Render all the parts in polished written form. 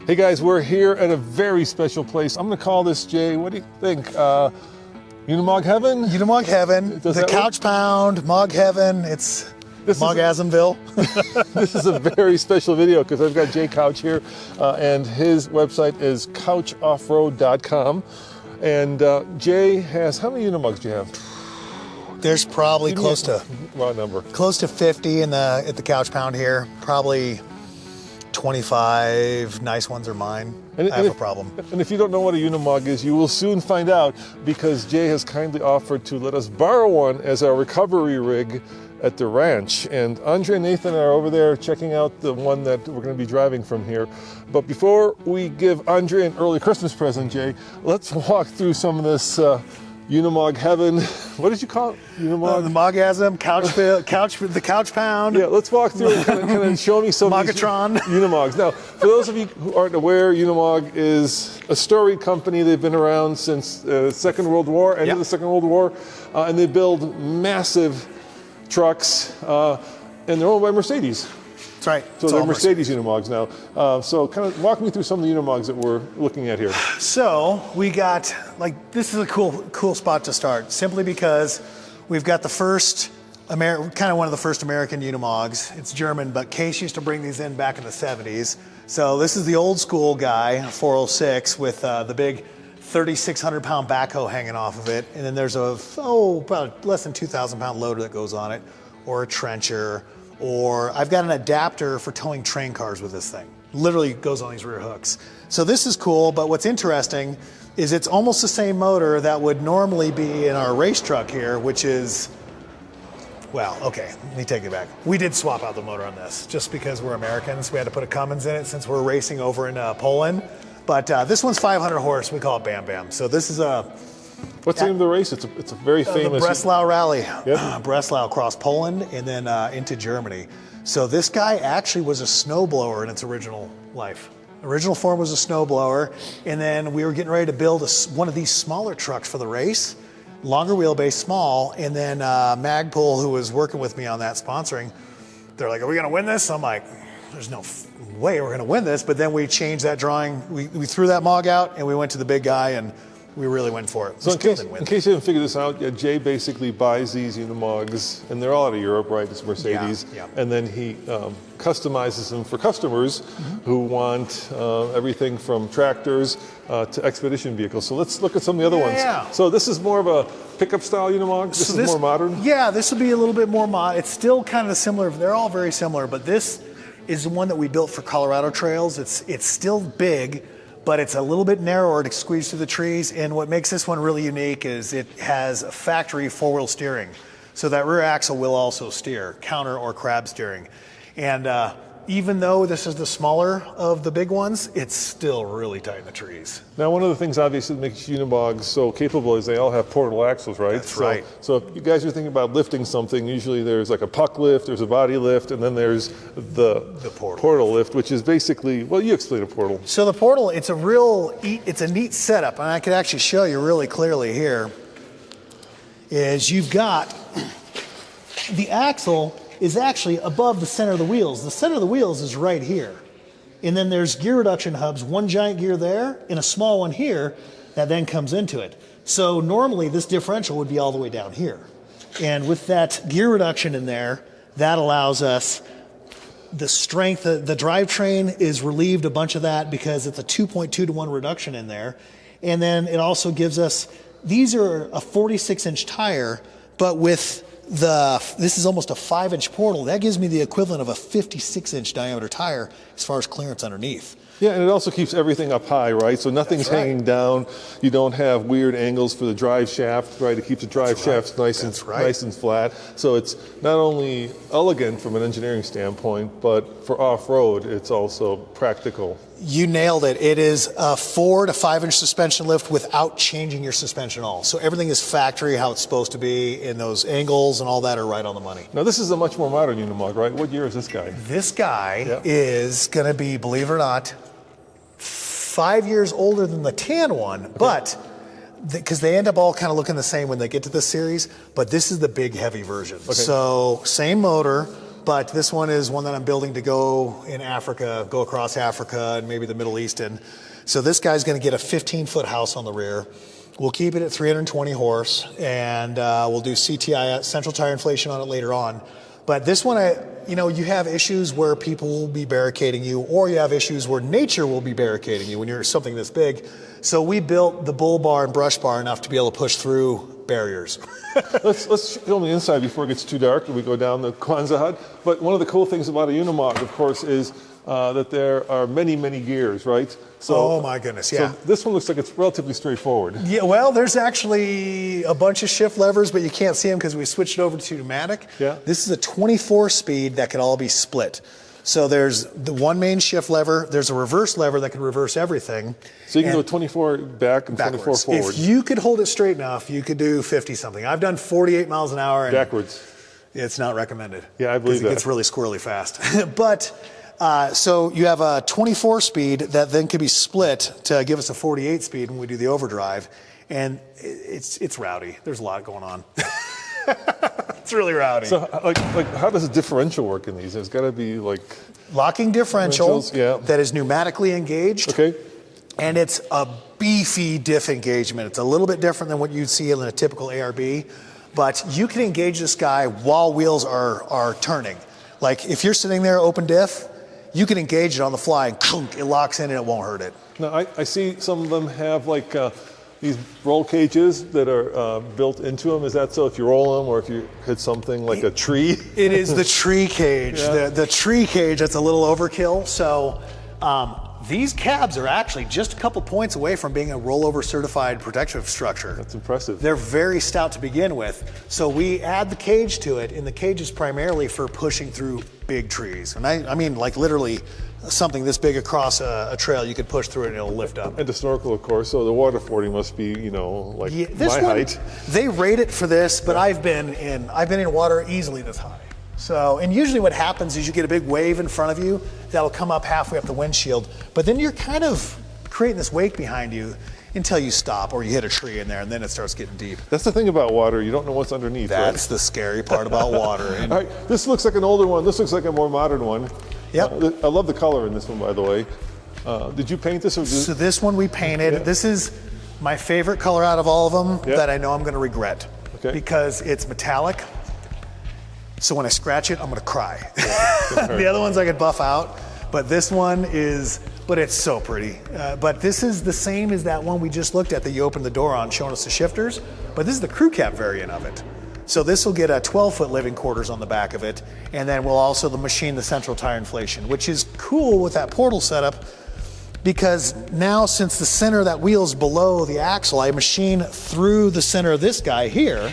Hey guys, we're here at a very special place. I'm going to call this, Jay, what do you think? Unimog Heaven? Unimog Heaven, the Couch Pound, Mog Heaven, it's Mogasmville. This is a very special video because I've got Jay Couch here and his website is couchoffroad.com. And Jay has, how many Unimogs do you have? There's probably close to raw number. Close to 50 at the Couch Pound here. Probably 25 nice ones are mine. I have a problem. And if you don't know what a Unimog is, you will soon find out because Jay has kindly offered to let us borrow one as our recovery rig at the ranch. And Andre and Nathan are over there checking out the one that we're going to be driving from here. But before we give Andre an early Christmas present, Jay, let's walk through some of this Unimog Heaven. What did you call it? Unimog? The Mogasm, the Couch Pound. Yeah, let's walk through and kind of show me some Mogatron. Of these Unimogs. Now, for those of you who aren't aware, Unimog is a storied company. They've been around since the Second World War, end of the Second World War, and they build massive trucks, and they're owned by Mercedes. That's right. So they're Mercedes Unimogs now. So kind of walk me through some of the Unimogs that we're looking at here. So we got, this is a cool spot to start, simply because we've got the first, kind of one of the first American Unimogs. It's German, but Case used to bring these in back in the 70s. So this is the old school guy, 406, with the big 3,600 pound backhoe hanging off of it. And then there's about less than 2,000 pound loader that goes on it, or a trencher. Or I've got an adapter for towing train cars with this thing. Literally goes on these rear hooks. So this is cool, but what's interesting is it's almost the same motor that would normally be in our race truck here, which is, well, okay, let me take it back. We did swap out the motor on this just because we're Americans. We had to put a Cummins in it since we're racing over in Poland. But this one's 500 horse, we call it Bam Bam. So this is a... What's the name of the race? It's a very famous... The Breslau Rally. Yep. Breslau across Poland and then into Germany. So this guy actually was a snowblower in its original life. Original form was a snowblower, and then we were getting ready to build one of these smaller trucks for the race, longer wheelbase, small, and then Magpul, who was working with me on that sponsoring, they're like, are we going to win this? I'm like, there's no way we're going to win this, but then we changed that drawing. We threw that Mog out, and we went to the big guy, and we really went for it. So in case you didn't figure this out, Jay basically buys these Unimogs, and they're all out of Europe, right? It's Mercedes. Yeah. And then he customizes them for customers who want everything from tractors to expedition vehicles. So let's look at some of the other ones. So this is more of a pickup style Unimog? This is more modern? Yeah, this would be a little bit more modern. It's still kind of similar. They're all very similar, but this is the one that we built for Colorado trails. It's still big, but it's a little bit narrower to squeeze through the trees. And what makes this one really unique is it has a factory four-wheel steering. So that rear axle will also steer, counter or crab steering. And even though this is the smaller of the big ones, it's still really tight in the trees. Now, one of the things obviously that makes Unimogs so capable is they all have portable axles, right? That's right. So if you guys are thinking about lifting something, usually there's like a puck lift, there's a body lift, and then there's the portal lift, which is basically, well, you explain a portal. So the portal, it's a neat setup, and I could actually show you really clearly here, is you've got the axle is actually above the center of the wheels. The center of the wheels is right here. And then there's gear reduction hubs, one giant gear there and a small one here that then comes into it. So normally this differential would be all the way down here. And with that gear reduction in there, that allows us the strength, the drivetrain is relieved a bunch of that because it's a 2.2 to 1 reduction in there. And then it also gives us, these are a 46-inch tire, but with this is almost a 5-inch portal. That gives me the equivalent of a 56-inch diameter tire as far as clearance underneath. Yeah, and it also keeps everything up high, right? So nothing's hanging down. You don't have weird angles for the drive shaft, right? It keeps the drive shafts nice and flat. So it's not only elegant from an engineering standpoint, but for off-road, it's also practical. You nailed it. It is a 4 to 5-inch suspension lift without changing your suspension at all. So everything is factory, how it's supposed to be, and those angles and all that are right on the money. Now this is a much more modern Unimog, right? What year is this guy? This guy is going to be, believe it or not, 5 years older than the tan one, but because they end up all kind of looking the same when they get to this series, but this is the big heavy version. So same motor, but this one is one that I'm building to go in Africa, go across Africa and maybe the Middle East. And so this guy's going to get a 15-foot house on the rear. We'll keep it at 320 horse, and we'll do CTI, central tire inflation, on it later on. But this one, you have issues where people will be barricading you, or you have issues where nature will be barricading you when you're something this big. So we built the bull bar and brush bar enough to be able to push through barriers. Let's film the inside before it gets too dark and we go down the Kwanzaa hut. But one of the cool things about a unimog, of course, is that there are many, many gears, right? So, oh my goodness, yeah. So this one looks like it's relatively straightforward. Yeah, well, there's actually a bunch of shift levers, but you can't see them because we switched it over to pneumatic. Yeah. This is a 24 speed that can all be split. So there's the one main shift lever, there's a reverse lever that can reverse everything. So you can go 24 back and backwards. 24 forward. If you could hold it straight enough, you could do 50 something. I've done 48 miles an hour. And backwards. It's not recommended. Yeah, I believe that. It gets really squirrely fast. But so you have a 24 speed that then could be split to give us a 48 speed when we do the overdrive. And it's rowdy. There's a lot going on. It's really rowdy. So like how does a differential work in these? There's got to be like locking differential yeah. that is pneumatically engaged. Okay. And it's a beefy diff engagement. It's a little bit different than what you'd see in a typical ARB, but you can engage this guy while wheels are turning. Like if you're sitting there open diff, you can engage it on the fly and clunk, it locks in and it won't hurt it. Now I see some of them have like these roll cages that are built into them. Is that so if you roll them or if you hit something like a tree? It is the tree cage. Yeah. The tree cage, that's a little overkill. So these cabs are actually just a couple points away from being a rollover certified protective structure. That's impressive. They're very stout to begin with. So we add the cage to it, and the cage is primarily for pushing through big trees. And I mean like literally something this big across a trail, you could push through it and it'll lift up. And to snorkel, of course, so the water fording must be, like my height. They rate it for this, but I've been in water easily this high. So, and usually what happens is you get a big wave in front of you that'll come up halfway up the windshield, but then you're kind of creating this wake behind you until you stop or you hit a tree in there, and then it starts getting deep. That's the thing about water, you don't know what's underneath. That's the scary part about water. And all right, this looks like an older one. This looks like a more modern one. Yep. I love the color in this one, by the way. Did you paint this? So this one we painted. Yeah. This is my favorite color out of all of them that I know I'm going to regret because it's metallic. So when I scratch it, I'm going to cry. Yeah, the other ones I could buff out, but this one but it's so pretty. But this is the same as that one we just looked at that you opened the door on showing us the shifters, but this is the crew cab variant of it. So this will get a 12-foot living quarters on the back of it, and then we'll also machine the central tire inflation, which is cool with that portal setup because now since the center of that wheel is below the axle, I machine through the center of this guy here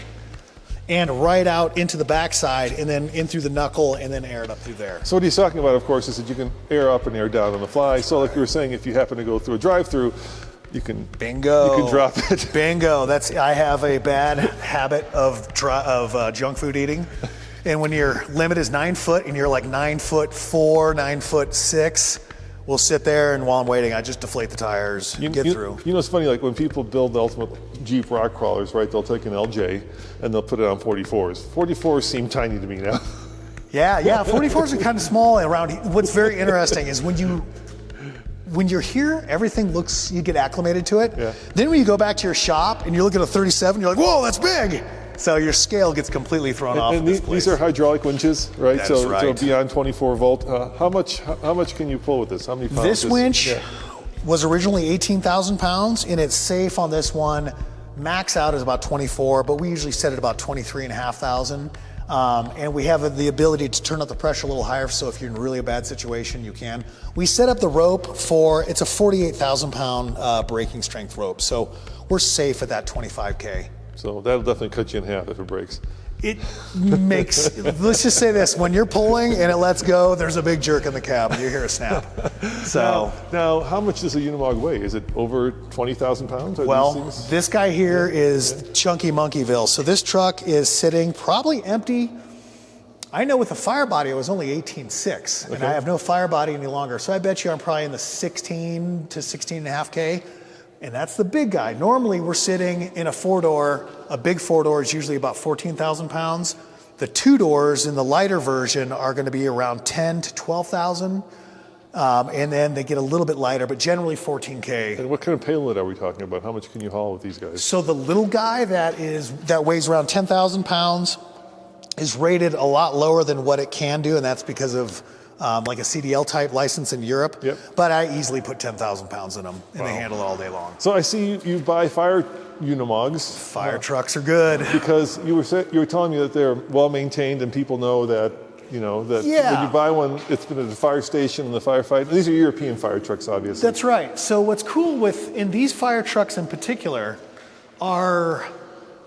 and right out into the backside and then in through the knuckle and then air it up through there. So what he's talking about, of course, is that you can air up and air down on the fly. So like you were saying, if you happen to go through a drive-through, you can bingo. You can drop it. Bingo. I have a bad habit of junk food eating, and when your limit is 9 foot and you're like 9'4", 9'6", we'll sit there and while I'm waiting, I just deflate the tires, get through. You know, it's funny. Like when people build the ultimate Jeep rock crawlers, right? They'll take an LJ and they'll put it on 44s. 44s seem tiny to me now. Yeah. 44s are kind of small around. What's very interesting is when you're here, everything looks, you get acclimated to it. Yeah. Then when you go back to your shop and you look at a 37, you're like, whoa, that's big. So your scale gets completely thrown off. And these are hydraulic winches, right? That's right. So beyond 24 volt. How much can you pull with this? How many pounds? This winch was originally 18,000 pounds, and it's safe on this one. Max out is about 24, but we usually set it about 23,500. And we have the ability to turn up the pressure a little higher, so if you're in really a bad situation, you can. We set up the rope it's a 48,000 pound braking strength rope, so we're safe at that 25K. So that'll definitely cut you in half if it breaks. It makes, let's just say this, when you're pulling and it lets go, there's a big jerk in the cab and you hear a snap. So now how much does a unimog weigh? Is it over 20,000 pounds? Well, this guy here is Chunky Monkeyville. So this truck is sitting probably empty. I know with the fire body, it was only 18.6, and I have no fire body any longer. So I bet you I'm probably in the 16 to 16.5K. And that's the big guy. Normally we're sitting in a four-door, a big four-door is usually about 14,000 pounds. The 2 doors in the lighter version are going to be around 10 to 12,000. And then they get a little bit lighter, but generally 14K. And what kind of payload are we talking about? How much can you haul with these guys? So the little guy that weighs around 10,000 pounds is rated a lot lower than what it can do, and that's because of like a CDL type license in Europe. Yep. But I easily put 10,000 pounds in them, and they handle it all day long. So I see you buy fire unimogs. Fire trucks are good. Because you were telling me that they're well maintained and people know that, when you buy one, it's been at the fire station and the firefight. These are European fire trucks, obviously. That's right. So what's cool in these fire trucks in particular are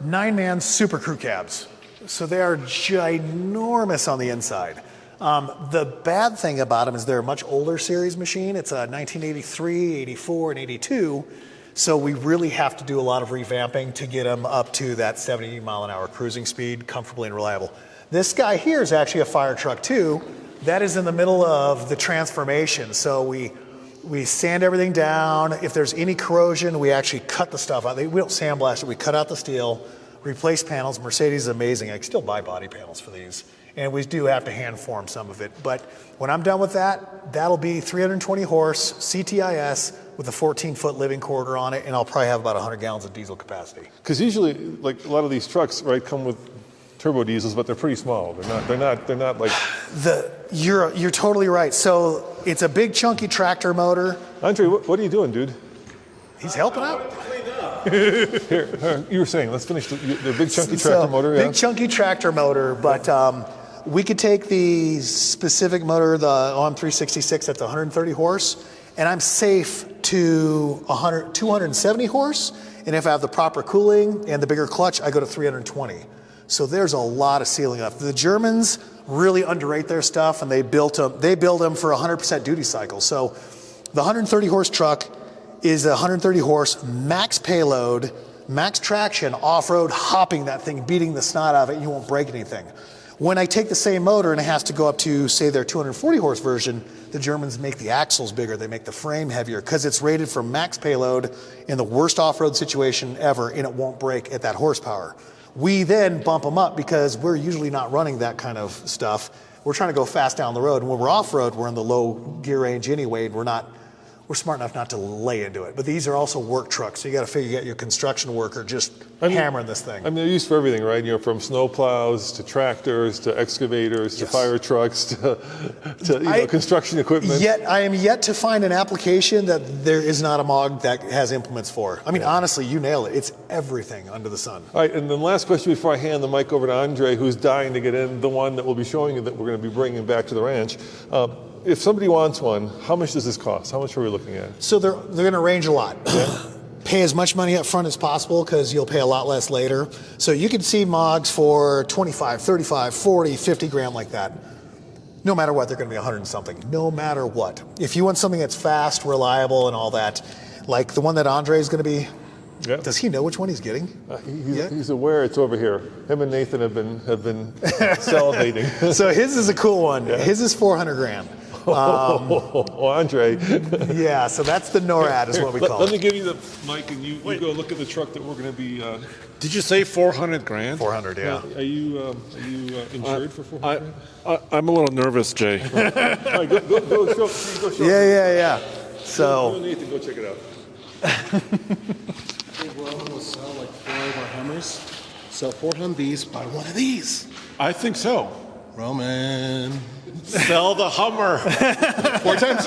9-man super crew cabs. So they are ginormous on the inside. The bad thing about them is they're a much older series machine. It's a 1983, 84, and 82. So we really have to do a lot of revamping to get them up to that 70 mile an hour cruising speed, comfortably and reliable. This guy here is actually a fire truck too. That is in the middle of the transformation. So we sand everything down. If there's any corrosion, we actually cut the stuff out. We don't sandblast it. We cut out the steel, replace panels. Mercedes is amazing. I can still buy body panels for these. And we do have to hand form some of it. But when I'm done with that, that'll be 320 horse CTIS with a 14-foot living quarter on it, and I'll probably have about 100 gallons of diesel capacity. Because usually, like a lot of these trucks, right, come with turbo diesels, but they're pretty small. They're not like. You're totally right. So it's a big chunky tractor motor. Andre, what are you doing, dude? He's helping out. Here, you were saying, let's finish the big chunky tractor motor. Yeah. Big chunky tractor motor, but we could take the specific motor, the OM366, that's 130 horse, and I'm safe to 270 horse. And if I have the proper cooling and the bigger clutch, I go to 320. So there's a lot of sealing up. The Germans really underrate their stuff, and they build them for 100% duty cycle. So the 130 horse truck is a 130 horse max payload, max traction, off-road, hopping that thing, beating the snot out of it, you won't break anything. When I take the same motor and it has to go up to, say, their 240 horse version, the Germans make the axles bigger, they make the frame heavier, because it's rated for max payload in the worst off-road situation ever, and it won't break at that horsepower. We then bump them up because we're usually not running that kind of stuff. We're trying to go fast down the road, and when we're off-road, we're in the low gear range anyway, and we're smart enough not to lay into it. But these are also work trucks, so you got to figure out your construction worker just hammering this thing. I mean, they're used for everything, right? From snow plows to tractors to excavators to fire trucks to construction equipment. Yet I am yet to find an application that there is not a MOG that has implements for. I mean, honestly, you nail it. It's everything under the sun. All right, and then last question before I hand the mic over to Andre, who's dying to get in, the one that we'll be showing you that we're going to be bringing back to the ranch. If somebody wants one, how much does this cost? How much are we looking at? So they're going to range a lot. Pay as much money up front as possible because you'll pay a lot less later. So you can see MOGs for 25, 35, 40, 50 grand like that. No matter what, they're going to be 100 and something. No matter what. If you want something that's fast, reliable, and all that, like the one that Andre is going to be, does he know which one he's getting? He's aware it's over here. Him and Nathan have been salivating. So his is a cool one. Yeah. His is 400 grand. Andre. Yeah, so that's the NORAD is what we call it. Let me give you the mic and you go look at the truck that we're going to be... Did you say 400 grand? 400, yeah. Are you insured for 400 grand? I'm a little nervous, Jay. All right, go show. Yeah. So... Go, Nathan, go check it out. We're all going to sell like 4 of our Hummers. Sell 4 Humvees, buy one of these. I think so. Roman. Sell the Hummer. 4 times.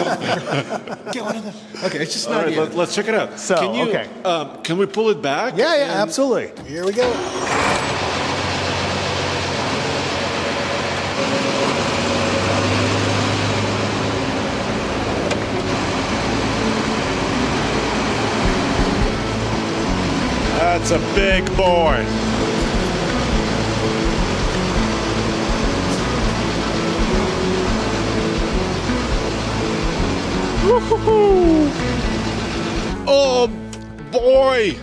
Get one of them. Okay, it's just not right, let's check it out. So, can we pull it back? Yeah, absolutely. Here we go. That's a big boy. Woo-hoo-hoo. Oh boy!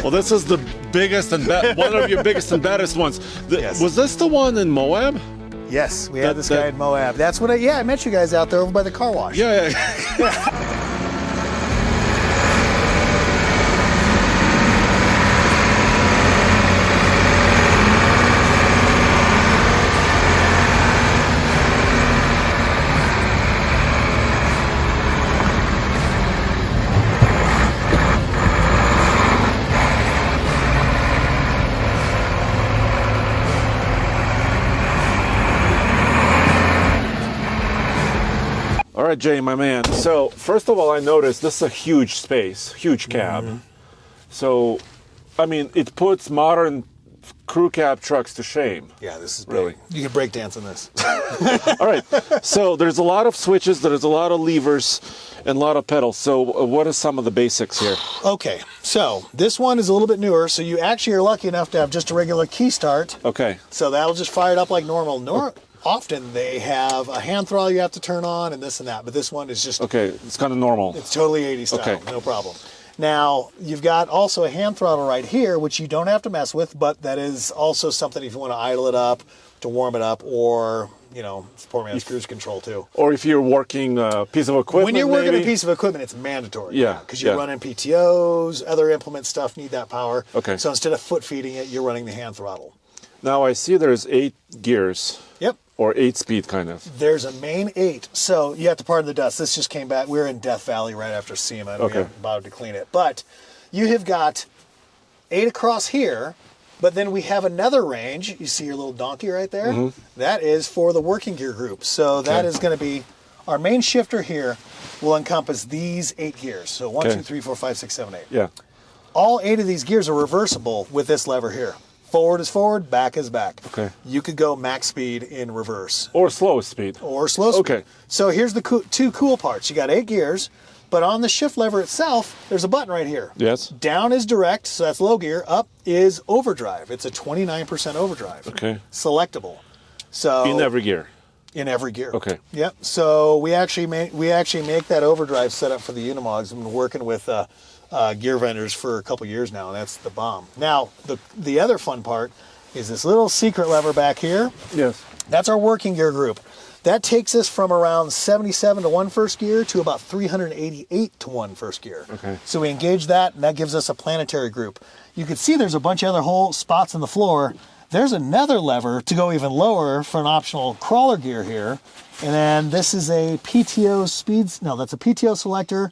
Well, this is the biggest and one of your biggest and baddest ones. Yes. Was this the one in Moab? Yes, we had this guy in Moab. That's what I met you guys out there over by the car wash. Yeah. All right, Jay, my man. So first of all, I noticed this is a huge space, huge cab. So, I mean, it puts modern crew cab trucks to shame. Yeah, this is big. Really. You can break dance on this. All right. So there's a lot of switches, there's a lot of levers, and a lot of pedals. So what are some of the basics here? Okay, so this one is a little bit newer. So you actually are lucky enough to have just a regular key start. Okay. So that'll just fire it up like normal. Often they have a hand throttle you have to turn on and this and that, but this one is just, Okay, it's kind of normal. it's totally 80s style, Okay. no problem. Now, you've got also a hand throttle right here, which you don't have to mess with, but that is also something if you want to idle it up, to warm it up, or, you know, poor man's cruise control too. Or if you're working a piece of equipment, When you're working maybe. a piece of equipment, it's mandatory. Yeah, Because you're yeah. running PTOs, other implement stuff need that power. Okay. So instead of foot feeding it, you're running the hand throttle. Now I see there's 8 gears, Yep. or 8-speed kind of. There's a main 8. So you have to pardon the dust. This just came back. We were in Death Valley right after SEMA, and Okay. we about to clean it. But you have got 8 across here, but then we have another range. You see your little donkey right there? That is for the working gear group. So that Okay. is going to be our main shifter here will encompass these 8 gears. So 1, Okay. 2, 3, 4, 5, 6, 7, 8. Yeah. All 8 of these gears are reversible with this lever here. Forward is forward, back is back. Okay. You could go max speed in reverse Or slow speed. or slow speed. Okay. So here's the two cool parts. You got 8 gears, but on the shift lever itself, there's a button right here. Yes. Down is direct, so that's low gear. Up is overdrive. It's a 29% overdrive. Okay. Selectable. So In every gear. in every gear. Okay. Yep. So we actually make that overdrive setup for the Unimogs. I've been working with gear vendors for a couple years now, and that's the bomb. Now the other fun part is this little secret lever back here. Yes. That's our working gear group. That takes us from around 77 to 1 first gear to about 388 to 1 first gear. Okay. So we engage that, and that gives us a planetary group. You can see there's a bunch of other hole spots in the floor. There's another lever to go even lower for an optional crawler gear here. And then this is a PTO speeds, no, that's a PTO selector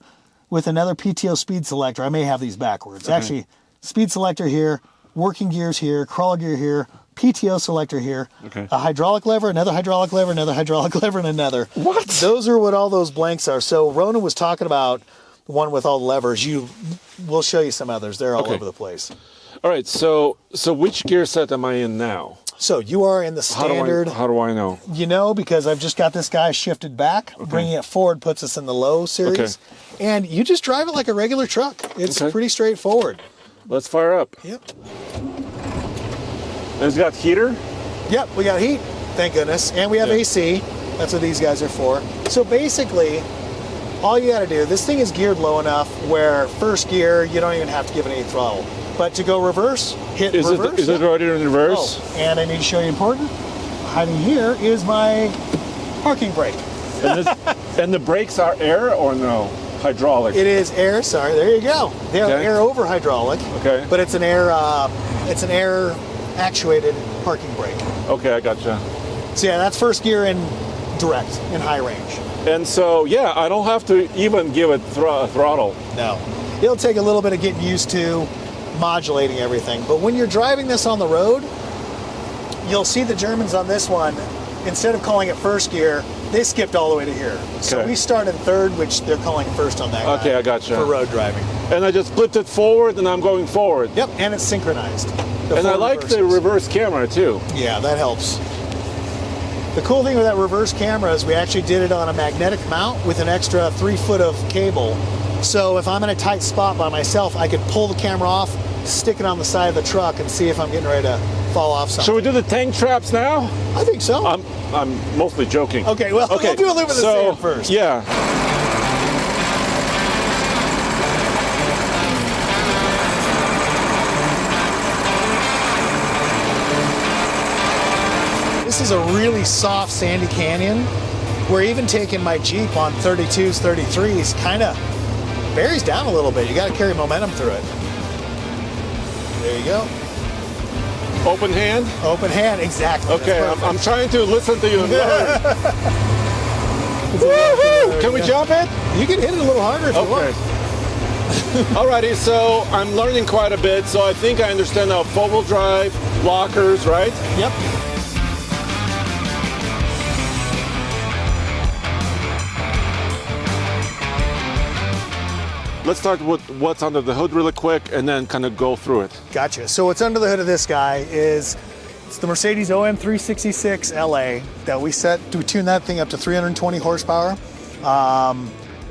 with another PTO speed selector. I may have these backwards. Actually, speed selector here, working gears here, crawler gear here, PTO selector here, Okay. a hydraulic lever, another hydraulic lever, another hydraulic lever, and another. What? Those are what all those blanks are. So Ronan was talking about the one with all the levers. We'll show you some others. They're all Okay. over the place. All right. So which gear set am I in now? So you are in the standard. How do I know? You know, because I've just got this guy shifted back. Bringing it forward puts us in the low series. And you just drive it like a regular truck. It's Okay. pretty straightforward. Let's fire up. Yep. And it's got heater. Yep, we got heat, thank goodness. And we have Yeah. AC. That's what these guys are for. So basically, all you gotta do, this thing is geared low enough where first gear, you don't even have to give it any throttle. But to go reverse, hit Is reverse. it already in reverse? Oh, and I need to show you important. Hiding here is my parking brake. And the brakes are air or no? Hydraulic. It is air. Sorry, there you go. They're Okay. air over hydraulic. Okay. But it's an air actuated parking brake. Okay, I gotcha. So yeah, that's first gear in direct in high range. And so, yeah, I don't have to even give it throttle. No, it'll take a little bit of getting used to modulating everything. But when you're driving this on the road, you'll see the Germans on this one. Instead of calling it first gear, they skipped all the way to here. So Okay. we start in third, which they're calling first on that guy. Okay, I gotcha. For road driving. And I just flipped it forward and I'm going forward. Yep, and it's synchronized. The And I forward like the reverses. reverse camera too. Yeah, that helps. The cool thing with that reverse camera is we actually did it on a magnetic mount with an extra 3 foot of cable. So if I'm in a tight spot by myself, I could pull the camera off, stick it on the side of the truck, and see if I'm getting ready to fall off something. Shall we do the tank traps now? I think so. I'm mostly joking. Okay, well, we'll do a little bit of the sand first. Yeah. This is a really soft sandy canyon where even taking my Jeep on 32s, 33s kind of varies down a little bit. You got to carry momentum through it. There you go. Open hand? Open hand, exactly. Okay, That's I'm perfect. trying to listen to you and learn. Woohoo! Can we jump it? You can hit it a little harder if you Okay. want. Alrighty, so I'm learning quite a bit, so I think I understand now four-wheel drive, lockers, right? Yep. let's start with what's under the hood really quick and then kind of go through it. Gotcha. So what's under the hood of this guy is it's the Mercedes OM 366 LA that we tune that thing up to 320 horsepower.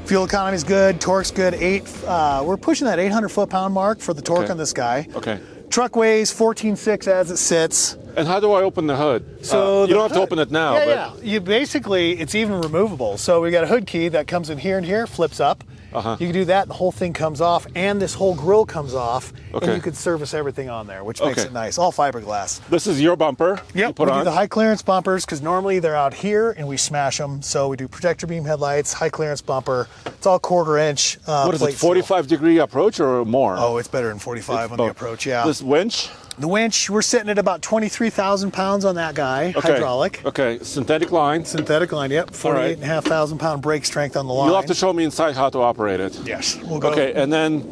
Fuel economy is good, torque's good. We're pushing that 800 foot-pound mark for the torque on this guy. Okay. Truck weighs 14.6 as it sits. And how do I open the hood? So you don't have to open it now. Yeah. You basically, it's even removable. So we got a hood key that comes in here and here, flips up. You can do that, the whole thing comes off, and this whole grill comes off, and you could service everything on there, which makes it nice. All fiberglass. This is your bumper. Yep, you put we on. do the high clearance bumpers because normally they're out here and we smash them. So we do projector beam headlights, high clearance bumper. It's all 1/4 inch. What is it, 45-degree approach or more? Oh, it's better than 45 on the approach, yeah. This winch? The winch, we're sitting at about 23,000 pounds on that guy, hydraulic. Okay, synthetic line. Synthetic line, yep. 48,500 pound brake strength on the line. You'll have to show me inside how to operate it. Yes, we'll go. Okay, and then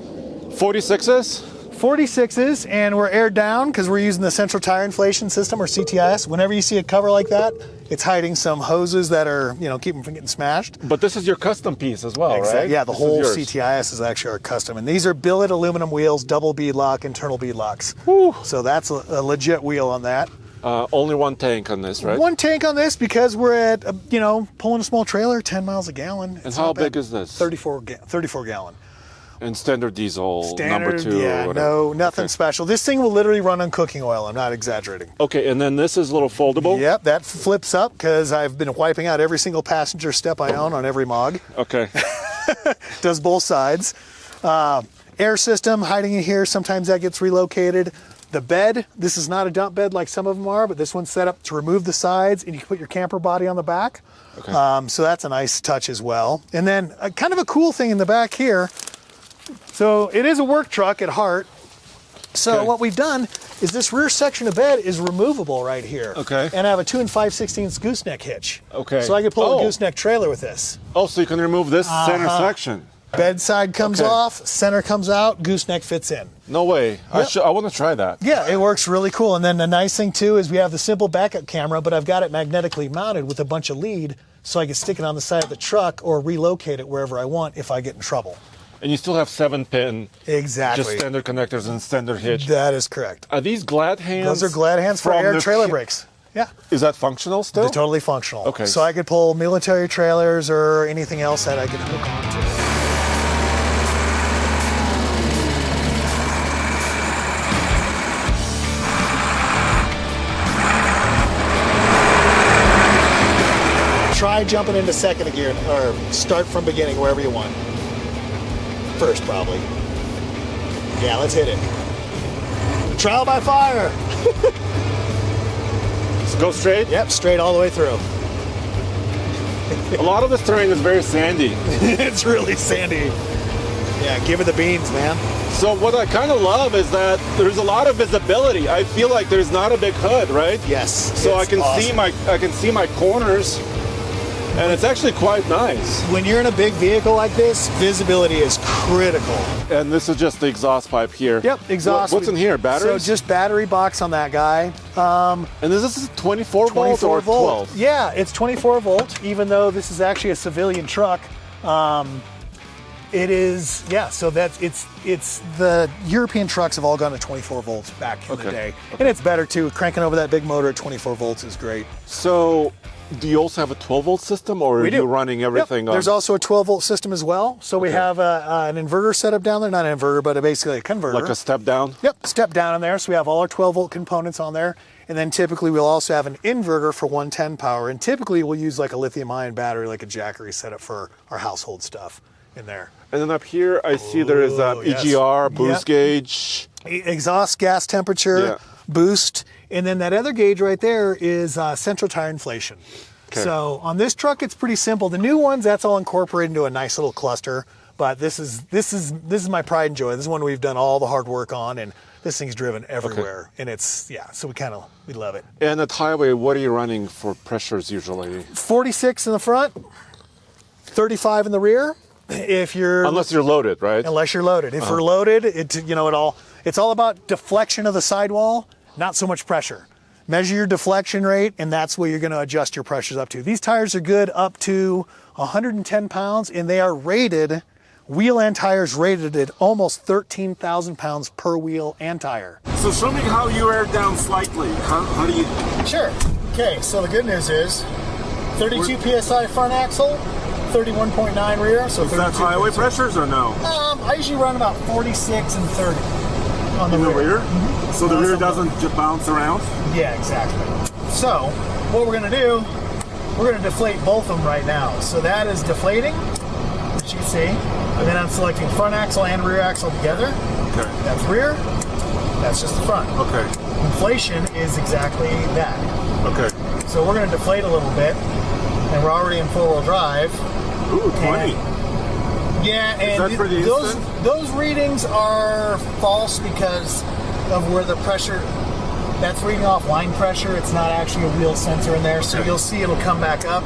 46s? 46s, and we're aired down because we're using the central tire inflation system, or CTIS. Whenever you see a cover like that, it's hiding some hoses that are, keep them from getting smashed. But this is your custom piece as well, right? Yeah, the whole CTIS is actually our custom. And these are billet aluminum wheels, double bead lock, internal bead locks. Whew. So that's a legit wheel on that. Only one tank on this, right? One tank on this because we're at, pulling a small trailer, 10 miles a gallon. And how big is this? 34 gallon. And standard diesel, Standard, number 2? Yeah, nothing special. This thing will literally run on cooking oil. I'm not exaggerating. Okay, and then this is a little foldable? Yep, that flips up because I've been wiping out every single passenger step I own on every mog. Okay. Does both sides. Air system hiding in here. Sometimes that gets relocated. The bed, this is not a dump bed like some of them are, but this one's set up to remove the sides and you can put your camper body on the back. Okay. So that's a nice touch as well. And then kind of a cool thing in the back here. So it is a work truck at heart. So what we've done is this rear section of bed is removable right here. Okay. And I have a 2 5/16 gooseneck hitch. Okay. So I could pull a gooseneck trailer with this. Oh, so you can remove this center section. Bedside comes off, center comes out, gooseneck fits in. No way. Yep. I want to try that. Yeah, it works really cool. And then the nice thing too is we have the simple backup camera, but I've got it magnetically mounted with a bunch of lead so I can stick it on the side of the truck or relocate it wherever I want if I get in trouble. And you still have 7-pin. Exactly. Just standard connectors and standard hitch. That is correct. Are these glad hands? Those are glad hands for air trailer brakes. Yeah. Is that functional still? They're totally functional. Okay. So I could pull military trailers or anything else that I could hook onto. Try jumping into second gear or start from beginning wherever you want. First, probably. Yeah, let's hit it. Trial by fire. Go straight? Yep, straight all the way through. A lot of this terrain is very sandy. It's really sandy. Yeah, give it the beans, man. So what I kind of love is that there's a lot of visibility. I feel like there's not a big hood, right? Yes. So I can see my corners. And it's actually quite nice. When you're in a big vehicle like this, visibility is critical. And this is just the exhaust pipe here. Yep, exhaust. What's in here, batteries? So just battery box on that guy. And is this 24 volt or 12? Yeah, it's 24 volt, even though this is actually a civilian truck. It is, yeah, so it's the European trucks have all gone to 24 volts back in the day. And it's better too. Cranking over that big motor at 24 volts is great. So do you also have a 12 volt system, or are you running everything on? There's also a 12 volt system as well. So we have an inverter set up down there, not an inverter, but basically a converter. Like a step down? Yep, step down in there. So we have all our 12 volt components on there. And then typically we'll also have an inverter for 110 power. And typically we'll use like a lithium ion battery, like a Jackery setup for our household stuff in there. And then up here, I see there is EGR, boost gauge. Exhaust gas temperature, boost. And then that other gauge right there is central tire inflation. Okay. So on this truck, it's pretty simple. The new ones, that's all incorporated into a nice little cluster. But this is my pride and joy. This is one we've done all the hard work on, and this thing's driven everywhere. And it's, so we love it. And at highway, what are you running for pressures usually? 46 in the front, 35 in the rear. Unless you're loaded, right? Unless you're loaded. If we're loaded, it's all about deflection of the sidewall, not so much pressure. Measure your deflection rate, and that's where you're going to adjust your pressures up to. These tires are good up to 110 pounds, and they are rated Wheel and tires rated at almost 13,000 pounds per wheel and tire. So show me how you air down slightly. How do you? Sure. Okay, so the good news is 32 psi front axle, 31.9 rear. So Is that highway pressures or no? I usually run about 46 and 30 on the In the rear? Mm-hmm. So the rear doesn't bounce around? Yeah, exactly. So what we're gonna do, we're gonna deflate both of them right now. So that is deflating, which you can see. And then I'm selecting front axle and rear axle together. Okay. That's rear, that's just the front. Okay. Inflation is exactly that. Okay. So we're gonna deflate a little bit, and we're already in four-wheel drive. Ooh, 20. Yeah, and that for the instant? those readings are false because of where the pressure, that's reading off line pressure. It's not actually a wheel sensor in there, so Okay. you'll see it'll come back up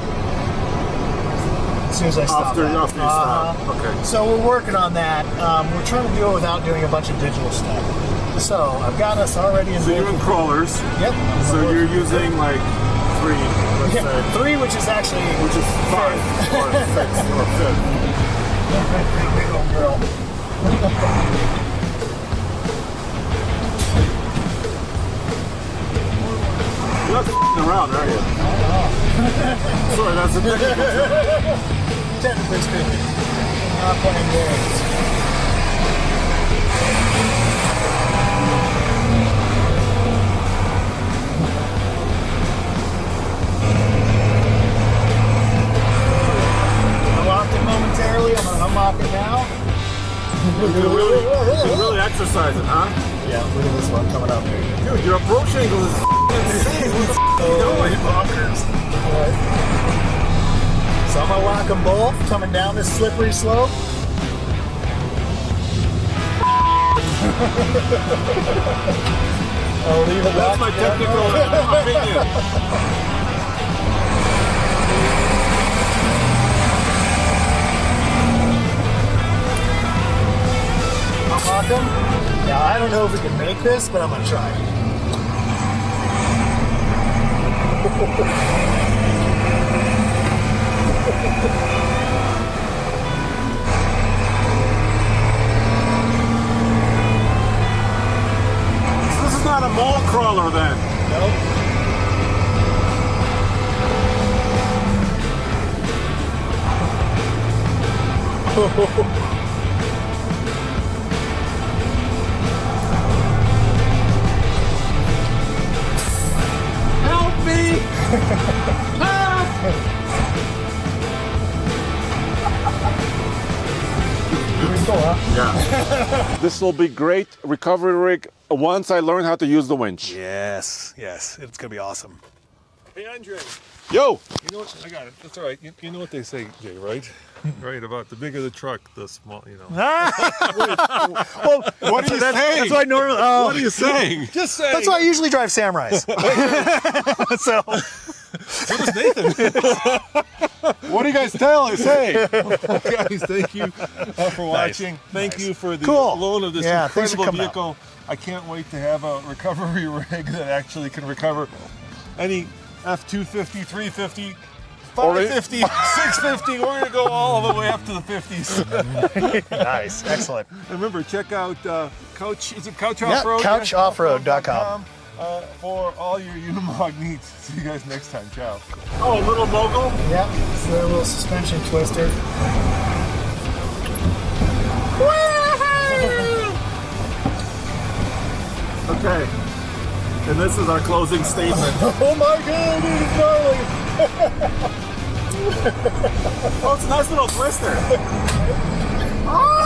as soon as I stop. After you stop. Okay. So we're working on that. We're trying to do it without doing a bunch of digital stuff. So I've got us already in. So you're in crawlers. Yep. So you're using like 3, let's Yeah, say. 3, which is actually 5 or 6 or 5. big old girl. You're not f***ing around, are you? Sorry, that's a technical term. Technically speaking, not playing games. I locked it momentarily. I'm gonna unlock it now. You're really exercising, huh? Yeah, look at this one coming up. Dude, your approach angle is insane. What the f*** are you doing? Bonkers. So I'm gonna lock them both coming down this slippery slope. I'll leave it That's locked my again. technical opinion. Unlock them. Now I don't know if we can make this, but I'm gonna try. This is not a mall crawler then. Nope. Help me! Pretty cool, huh? Yeah. This will be great recovery rig once I learn how to use the winch. Yes, yes, it's gonna be awesome. Hey, Andre. Yo! You know what? I got it. That's all right. You know what they say, Jay, right? Right, about the bigger the truck, the small, you know. Well, What are you saying? that's why normally. Oh, What are you saying? Just saying. that's why I usually drive Samurais. So So does Nathan. What do you guys say? Guys, thank you for watching. Thank you for the Cool. loan of this Yeah, thanks for incredible coming out. vehicle. I can't wait to have a recovery rig that actually can recover any F250, 350, 550, 650. We're going to go all the way up to the 50s. nice, excellent. Remember, check out Couch. Is it Couch Yeah, Offroad? couchoffroad.com. For all your Unimog needs. See you guys next time. Ciao. Oh, little mogul? Yep, it's a little suspension twister. Okay. And this is our closing statement. Oh my god, it is gnarly! Oh, it's a nice little twister. Ah!